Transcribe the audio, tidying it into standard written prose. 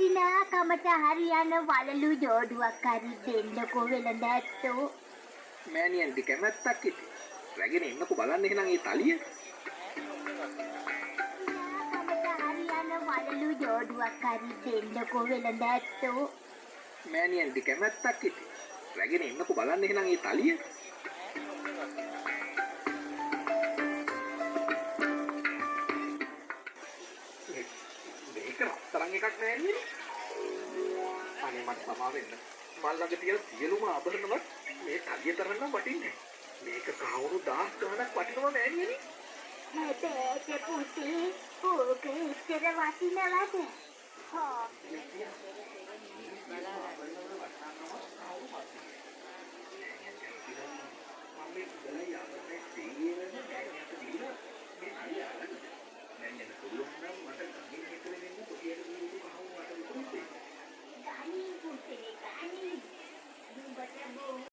වටිනාකමට හරියන වලලු ජෝඩුවක් හරි දෙන්නකෝ වෙලඳ ඇත්තෝ. මෑණියන්ට කැමැත්තක් ඉතින්. රැගෙන ඉන්නකෝ බලන්න එහෙනම් ඒ තලිය. වටිනාකමට හරියන වලලු ජෝඩුවක් හරි දෙන්නකෝ වෙලඳ ඇත්තෝ. මෑණියන්ට කැමැත්තක් ඉතින්. රැගෙන ඉන්නකෝ බලන්න එහෙනම් ඒ තලිය. මේක රත්තරන් එකක් නෑනේ. අනේ මට සමා වෙන්න. මල් ළඟ තියෙන සියලුම ආභරණවත් මේ තලිය තරම් නම් වටින්නේ නෑ. මේක කවුරු 1000 ගණක් වටිනවා නෑනේ. හැබැයි පුතේ ඕක එච්චර වටිනවද? හා ගණී පුතේ ගණී